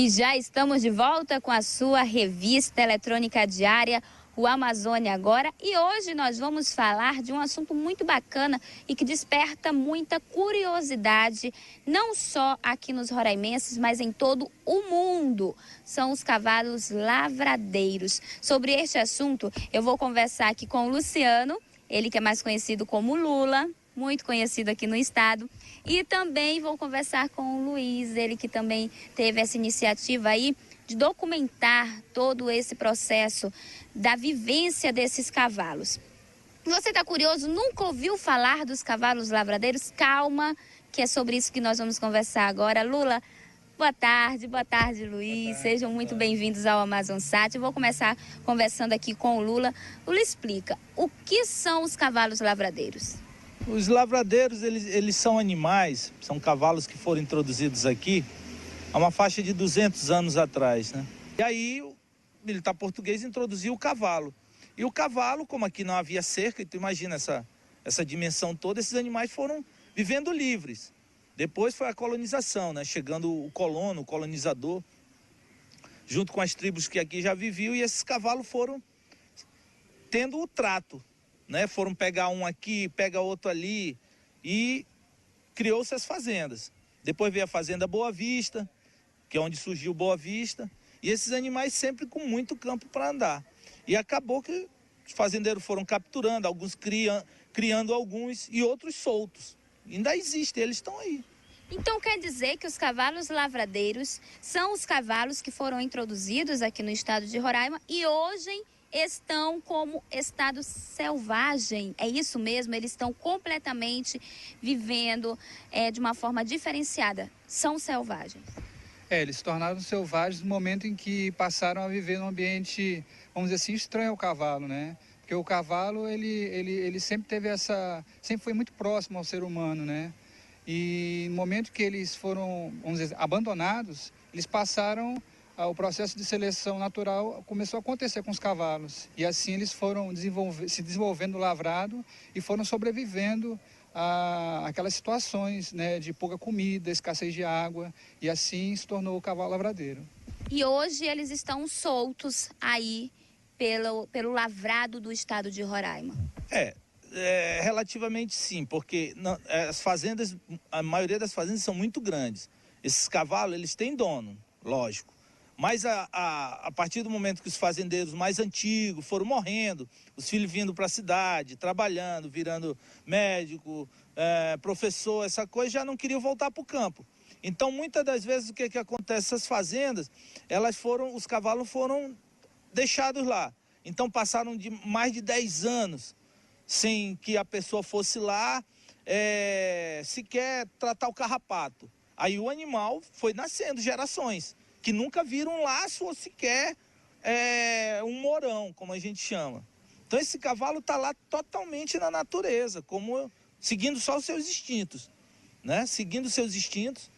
E já estamos de volta com a sua revista eletrônica diária, o Amazônia Agora. E hoje nós vamos falar de um assunto muito bacana e que desperta muita curiosidade, não só aqui nos roraimenses, mas em todo o mundo. São os cavalos lavradeiros. Sobre este assunto, eu vou conversar aqui com o Luciano, ele que é mais conhecido como Lula, muito conhecido aqui no estado. E também vou conversar com o Luiz, ele que também teve essa iniciativa aí de documentar todo esse processo da vivência desses cavalos. Você está curioso? Nunca ouviu falar dos cavalos lavradeiros? Calma, que é sobre isso que nós vamos conversar agora. Lula, boa tarde, Luiz. Sejam muito bem-vindos ao Amazonsat. Eu vou começar conversando aqui com o Lula. Lula, explica, o que são os cavalos lavradeiros? Os lavradeiros, eles são animais, são cavalos que foram introduzidos aqui há uma faixa de 200 anos atrás, né? E aí o militar português introduziu o cavalo. E o cavalo, como aqui não havia cerca, tu imagina essa dimensão toda, esses animais foram vivendo livres. Depois foi a colonização, né? Chegando o colono, o colonizador, junto com as tribos que aqui já viviam, e esses cavalos foram tendo o trato, né? Foram pegar um aqui, pega outro ali, e criou-se as fazendas. Depois veio a fazenda Boa Vista, que é onde surgiu Boa Vista, e esses animais sempre com muito campo para andar. E acabou que os fazendeiros foram capturando, alguns criando alguns e outros soltos. Ainda existem, eles estão aí. Então quer dizer que os cavalos lavradeiros são os cavalos que foram introduzidos aqui no estado de Roraima e hoje estão como estado selvagem, é isso mesmo? Eles estão completamente vivendo de uma forma diferenciada, são selvagens. Eles se tornaram selvagens no momento em que passaram a viver num ambiente, vamos dizer assim, estranho ao cavalo, né? Porque o cavalo, ele sempre teve sempre foi muito próximo ao ser humano, né? E no momento que eles foram, vamos dizer, abandonados, eles passaram o processo de seleção natural começou a acontecer com os cavalos. E assim eles foram se desenvolvendo lavrado e foram sobrevivendo aquelas situações, né, de pouca comida, escassez de água. E assim se tornou o cavalo lavradeiro. E hoje eles estão soltos aí pelo lavrado do estado de Roraima. Relativamente sim, porque as fazendas, a maioria das fazendas são muito grandes. Esses cavalos, eles têm dono, lógico. Mas a partir do momento que os fazendeiros mais antigos foram morrendo, os filhos vindo para a cidade, trabalhando, virando médico, professor, essa coisa, já não queriam voltar para o campo. Então, muitas das vezes, o que acontece? Essas fazendas, os cavalos foram deixados lá. Então, passaram de mais de 10 anos sem que a pessoa fosse lá sequer tratar o carrapato. Aí o animal foi nascendo gerações que nunca viram um laço ou sequer um morão, como a gente chama. Então esse cavalo está lá totalmente na natureza, seguindo só os seus instintos, né? Seguindo seus instintos.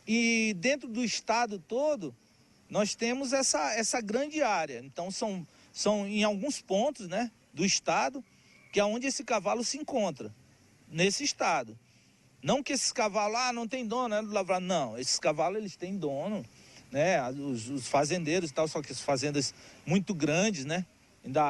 E dentro do estado todo, nós temos essa grande área. Então são em alguns pontos, né, do estado, que é onde esse cavalo se encontra, nesse estado. Não que esses cavalos, não tem dono, né, do lavrado. Não, esses cavalos eles têm dono, né, os fazendeiros e tal, só que as fazendas muito grandes, né,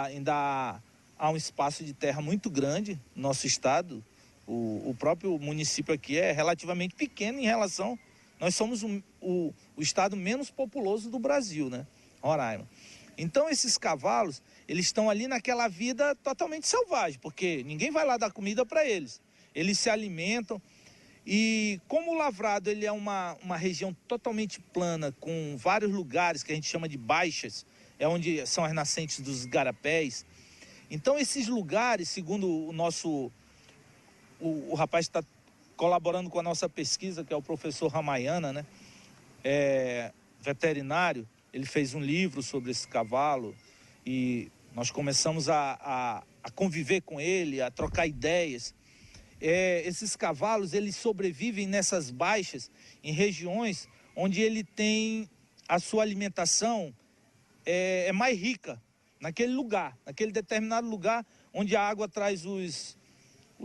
ainda há um espaço de terra muito grande no nosso estado. O próprio município aqui é relativamente pequeno em relação, nós somos o estado menos populoso do Brasil, né, Roraima. Então esses cavalos, eles estão ali naquela vida totalmente selvagem, porque ninguém vai lá dar comida para eles, eles se alimentam. E como o lavrado ele é uma região totalmente plana, com vários lugares que a gente chama de baixas, é onde são as nascentes dos igarapés. Então esses lugares, segundo o rapaz que está colaborando com a nossa pesquisa, que é o professor Ramayana, né, veterinário, ele fez um livro sobre esse cavalo e nós começamos a conviver com ele, a trocar ideias. Esses cavalos, eles sobrevivem nessas baixas, em regiões onde ele tem a sua alimentação mais rica, naquele lugar, naquele determinado lugar onde a água traz os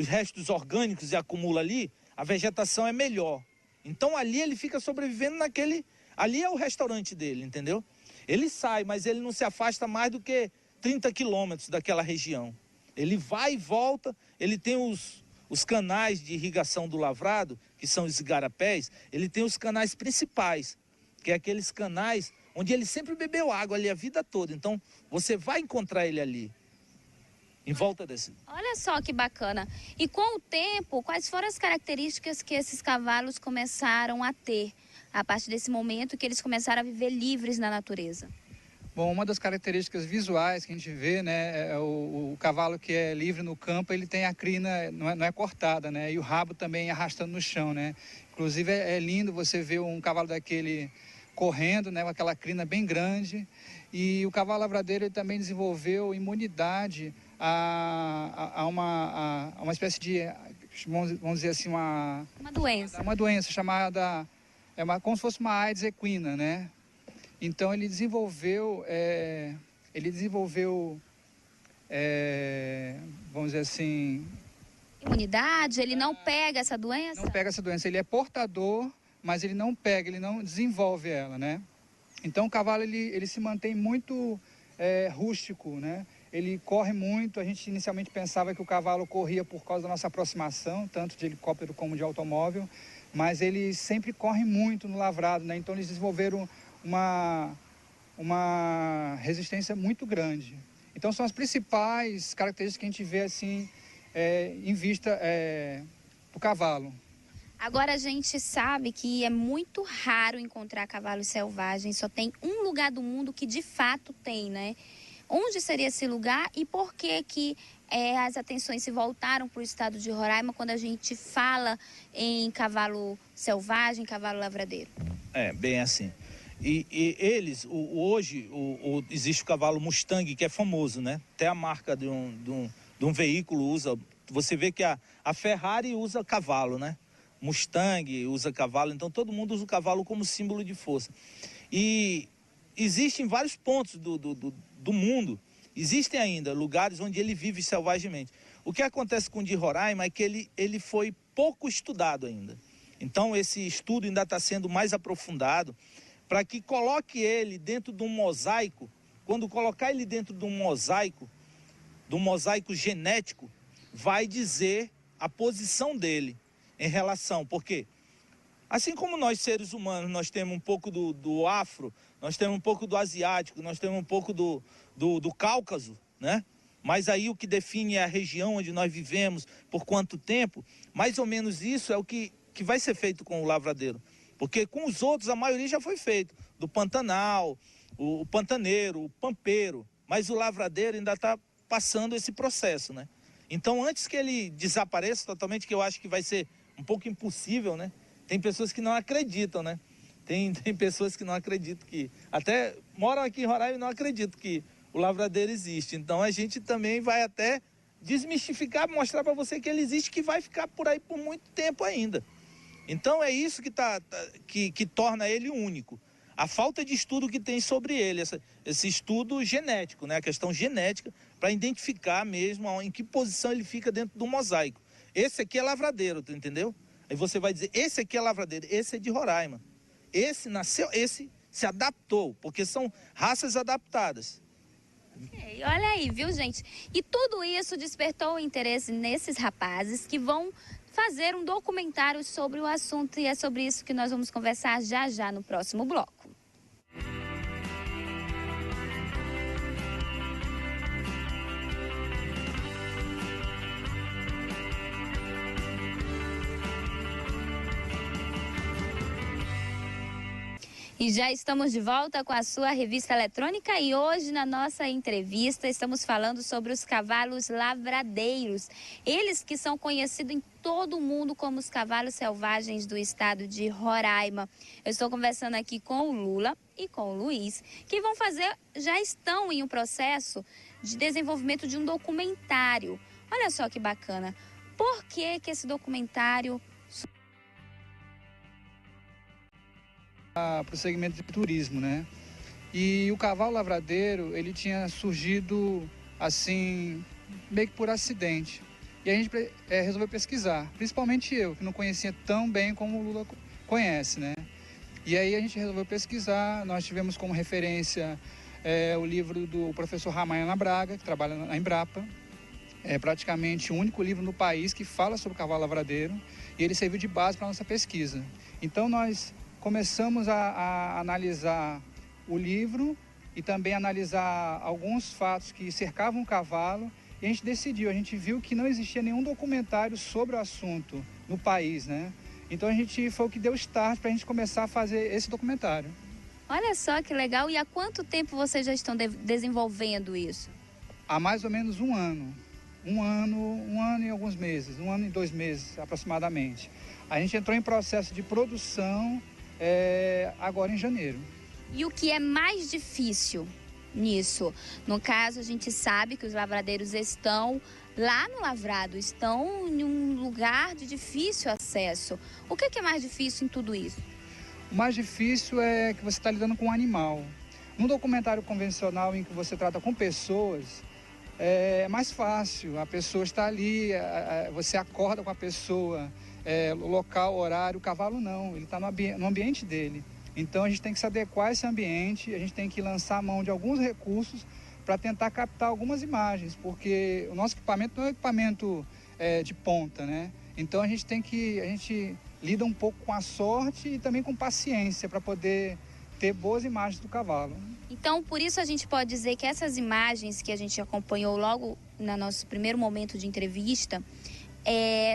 restos orgânicos e acumula ali, a vegetação é melhor. Então ali ele fica sobrevivendo Ali é o restaurante dele, entendeu? Ele sai, mas ele não se afasta mais do que 30 quilômetros daquela região. Ele vai e volta, ele tem os canais de irrigação do lavrado, que são os igarapés, ele tem os canais principais, que é aqueles canais onde ele sempre bebeu água ali a vida toda. Então, você vai encontrar ele ali, em volta desse. Olha só que bacana. E com o tempo, quais foram as características que esses cavalos começaram a ter, a partir desse momento que eles começaram a viver livres na natureza? Bom, uma das características visuais que a gente vê, né, é o cavalo que é livre no campo, ele tem a crina, não é cortada, né, e o rabo também arrastando no chão, né. Inclusive é lindo você ver um cavalo daquele correndo, né, com aquela crina bem grande, e o cavalo lavradeiro ele também desenvolveu imunidade a uma espécie de, vamos dizer assim, uma doença. Uma doença chamada, como se fosse uma AIDS equina, né. Então ele desenvolveu, vamos dizer assim... Imunidade, ele não pega essa doença? Não pega essa doença, ele é portador, mas ele não pega, ele não desenvolve ela, né? Então o cavalo ele se mantém muito rústico, né? Ele corre muito, a gente inicialmente pensava que o cavalo corria por causa da nossa aproximação, tanto de helicóptero como de automóvel, mas ele sempre corre muito no lavrado, né? Então eles desenvolveram uma resistência muito grande. Então são as principais características que a gente vê assim em vista do cavalo. Agora a gente sabe que é muito raro encontrar cavalos selvagens, só tem um lugar do mundo que de fato tem, né? Onde seria esse lugar e por que que as atenções se voltaram para o estado de Roraima quando a gente fala em cavalo selvagem, cavalo lavradeiro? Bem assim. E eles, hoje, existe o cavalo Mustang, que é famoso, né? Até a marca de um veículo usa. Você vê que a Ferrari usa cavalo, né? Mustang usa cavalo, então todo mundo usa o cavalo como símbolo de força. E existem vários pontos do mundo, existem ainda lugares onde ele vive selvagemente. O que acontece com o de Roraima é que ele foi pouco estudado ainda. Então esse estudo ainda está sendo mais aprofundado, para que coloque ele dentro de um mosaico. Quando colocar ele dentro de um mosaico genético, vai dizer a posição dele em relação, porque assim como nós seres humanos, nós temos um pouco do afro, nós temos um pouco do asiático, nós temos um pouco do Cáucaso, né? Mas aí o que define é a região onde nós vivemos, por quanto tempo, mais ou menos isso é o que vai ser feito com o lavradeiro. Porque com os outros, a maioria já foi feito. Do Pantanal, o pantaneiro, o pampeiro. Mas o lavradeiro ainda está passando esse processo, né? Então, antes que ele desapareça totalmente, que eu acho que vai ser um pouco impossível, né? Tem pessoas que não acreditam, né? Tem pessoas que não acreditam que... Até moram aqui em Roraima e não acreditam que o lavradeiro existe. Então, a gente também vai até desmistificar, mostrar para você que ele existe, que vai ficar por aí por muito tempo ainda. Então é isso que torna ele único. A falta de estudo que tem sobre ele, esse estudo genético, né? A questão genética, para identificar mesmo em que posição ele fica dentro do mosaico. Esse aqui é lavradeiro, tu entendeu? Aí você vai dizer, esse aqui é lavradeiro, esse é de Roraima. Esse nasceu, esse se adaptou, porque são raças adaptadas. Okay, olha aí, viu, gente? E tudo isso despertou o interesse nesses rapazes que vão fazer um documentário sobre o assunto, e é sobre isso que nós vamos conversar já no próximo bloco. E já estamos de volta com a sua revista eletrônica e hoje na nossa entrevista estamos falando sobre os cavalos lavradeiros. Eles que são conhecidos em todo o mundo como os cavalos selvagens do estado de Roraima. Eu estou conversando aqui com o Lula e com o Luiz, que já estão em um processo de desenvolvimento de um documentário. Olha só que bacana. Por que esse documentário... Para o segmento de turismo, né? E o cavalo lavradeiro, ele tinha surgido assim, meio que por acidente. E a gente resolveu pesquisar, principalmente eu, que não conhecia tão bem como o Lula conhece, né? E aí a gente resolveu pesquisar, nós tivemos como referência o livro do professor Ramayana Braga, que trabalha na Embrapa. É praticamente o único livro no país que fala sobre o cavalo lavradeiro, e ele serviu de base para a nossa pesquisa. Então nós começamos a analisar o livro e também analisar alguns fatos que cercavam o cavalo, e a gente decidiu, a gente viu que não existia nenhum documentário sobre o assunto no país, né? Então foi o que deu start para a gente começar a fazer esse documentário. Olha só que legal. E há quanto tempo vocês já estão desenvolvendo isso? Há mais ou menos um ano. Um ano e alguns meses, 1 ano e 2 meses aproximadamente. A gente entrou em processo de produção agora em janeiro. E o que é mais difícil nisso? No caso, a gente sabe que os lavradeiros estão lá no lavrado, estão em um lugar de difícil acesso. O que é mais difícil em tudo isso? O mais difícil é que você está lidando com um animal. Num documentário convencional em que você trata com pessoas, é mais fácil. A pessoa está ali, você acorda com a pessoa, o local, o horário. O cavalo não, ele está no ambiente dele. Então a gente tem que se adequar a esse ambiente, a gente tem que lançar a mão de alguns recursos para tentar captar algumas imagens, porque o nosso equipamento não é um equipamento de ponta, né? Então a gente lida um pouco com a sorte e também com paciência para poder ter boas imagens do cavalo. Então, por isso a gente pode dizer que essas imagens que a gente acompanhou logo no nosso primeiro momento de entrevista,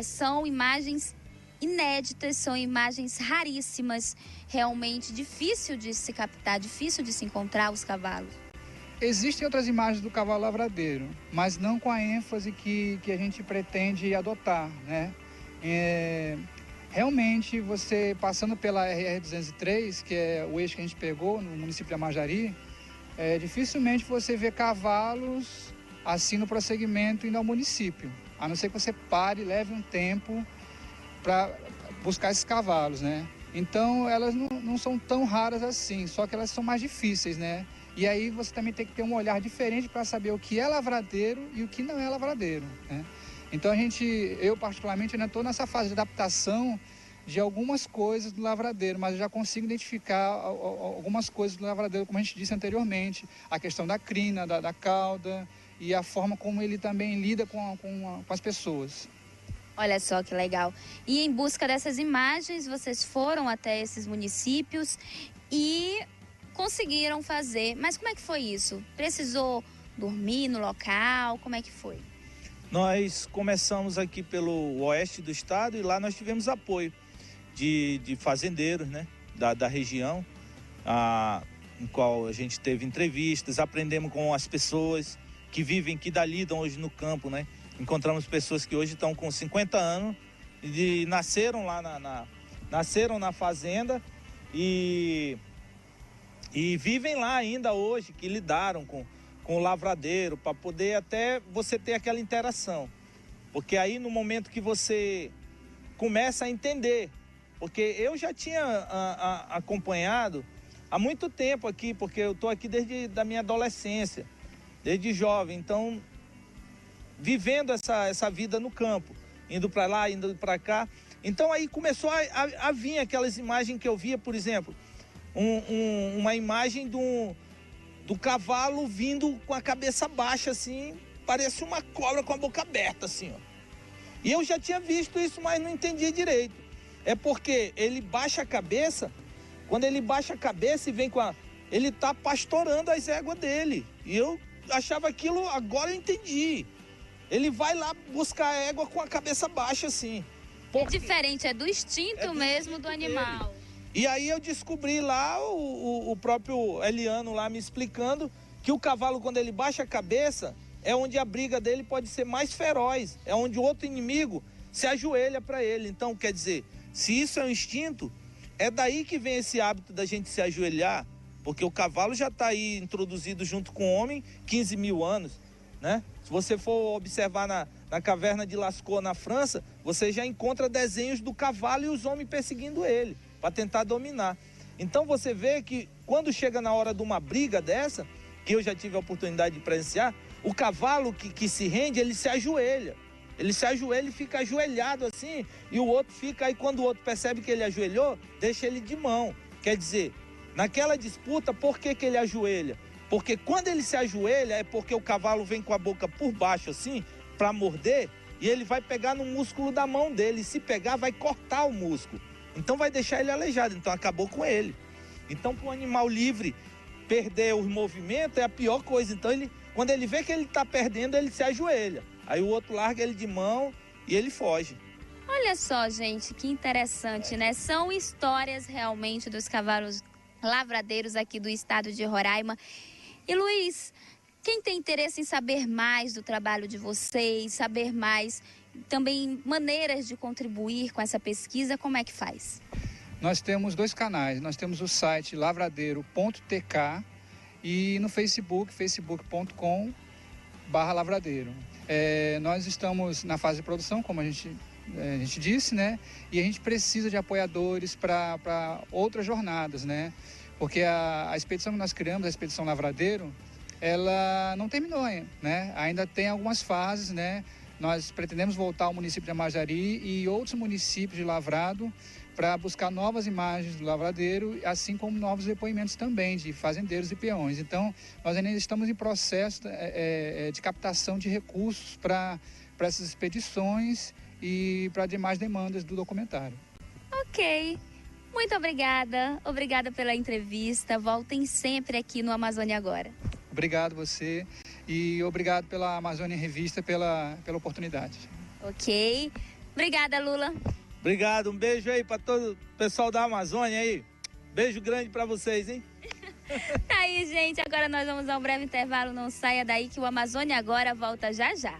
são imagens inéditas, são imagens raríssimas, realmente difícil de se captar, difícil de se encontrar os cavalos. Existem outras imagens do cavalo lavradeiro, mas não com a ênfase que a gente pretende adotar, né? Realmente, você passando pela RR-203, que é o eixo que a gente pegou no município de Amajari, dificilmente você vê cavalos assim no prosseguimento indo ao município, a não ser que você pare e leve um tempo para buscar esses cavalos, né? Então, elas não são tão raras assim, só que elas são mais difíceis, né? E aí você também tem que ter um olhar diferente para saber o que é lavradeiro e o que não é lavradeiro, né? Então eu particularmente ainda estou nessa fase de adaptação de algumas coisas do lavradeiro, mas eu já consigo identificar algumas coisas do lavradeiro, como a gente disse anteriormente, a questão da crina, da cauda e a forma como ele também lida com as pessoas. Olha só que legal. E em busca dessas imagens, vocês foram até esses municípios e conseguiram fazer. Mas como é que foi isso? Precisou dormir no local? Como é que foi? Nós começamos aqui pelo oeste do estado e lá nós tivemos apoio de fazendeiros, né, da região, em qual a gente teve entrevistas, aprendemos com as pessoas que vivem, que lidam hoje no campo, né? Encontramos pessoas que hoje estão com 50 anos e nasceram lá nasceram na fazenda e vivem lá ainda hoje, que lidaram com o lavradeiro, para poder até você ter aquela interação. Porque aí no momento que você começa a entender, porque eu já tinha acompanhado há muito tempo aqui, porque eu estou aqui desde da minha adolescência, desde jovem, então vivendo essa vida no campo, indo para lá, indo para cá. Então aí começou a vir aquelas imagens que eu via, por exemplo, uma imagem do cavalo vindo com a cabeça baixa, assim, parecia uma cobra com a boca aberta, assim, ó. E eu já tinha visto isso, mas não entendia direito. É porque ele baixa a cabeça, quando ele baixa a cabeça e vem ele tá pastorando as éguas dele. E eu achava aquilo, agora eu entendi. Ele vai lá buscar a égua com a cabeça baixa, assim. É diferente, é do instinto mesmo do animal. Dele. E aí eu descobri lá, o próprio Eliano lá me explicando que o cavalo, quando ele baixa a cabeça, é onde a briga dele pode ser mais feroz, é onde o outro inimigo se ajoelha para ele. Então, quer dizer, se isso é um instinto, é daí que vem esse hábito da gente se ajoelhar, porque o cavalo já está aí introduzido junto com o homem 15 mil anos, né? Se você for observar na caverna de Lascaux, na França, você já encontra desenhos do cavalo e os homens perseguindo ele, para tentar dominar. Então você vê que quando chega na hora de uma briga dessa, que eu já tive a oportunidade de presenciar, o cavalo que se rende, ele se ajoelha. Ele se ajoelha e fica ajoelhado assim, e o outro fica aí, quando o outro percebe que ele ajoelhou, deixa ele de mão. Quer dizer, naquela disputa, por que ele ajoelha? Porque quando ele se ajoelha é porque o cavalo vem com a boca por baixo assim, para morder, e ele vai pegar no músculo da mão dele. E se pegar, vai cortar o músculo. Então vai deixar ele aleijado. Então acabou com ele. Então, para um animal livre perder os movimentos é a pior coisa. Então, quando ele vê que ele está perdendo, ele se ajoelha. Aí o outro larga ele de mão e ele foge. Olha só, gente, que interessante, né? São histórias realmente dos cavalos lavradeiros aqui do estado de Roraima. E Luiz, quem tem interesse em saber mais do trabalho de vocês, saber mais também maneiras de contribuir com essa pesquisa, como é que faz? Nós temos 2 canais. Nós temos o site lavradeiro.tk e no Facebook, facebook.com/lavradeiro. Nós estamos na fase de produção, como a gente disse, né? E a gente precisa de apoiadores para outras jornadas, né? Porque a expedição que nós criamos, a Expedição Lavradeiro, ela não terminou, né? Ainda tem algumas fases, né? Nós pretendemos voltar ao município de Amajari e outros municípios de Lavrado para buscar novas imagens do lavradeiro, assim como novos depoimentos também de fazendeiros e peões. Então, nós ainda estamos em processo de captação de recursos para essas expedições e para demais demandas do documentário. Ok. Muito obrigada. Obrigada pela entrevista. Voltem sempre aqui no Amazônia Agora. Obrigado você e obrigado pela Amazônia Revista pela oportunidade. Ok. Obrigada, Lula. Obrigado, um beijo aí para todo o pessoal da Amazônia aí. Beijo grande para vocês, hein? Tá aí, gente. Agora nós vamos a um breve intervalo. Não saia daí que o Amazônia Agora volta já já.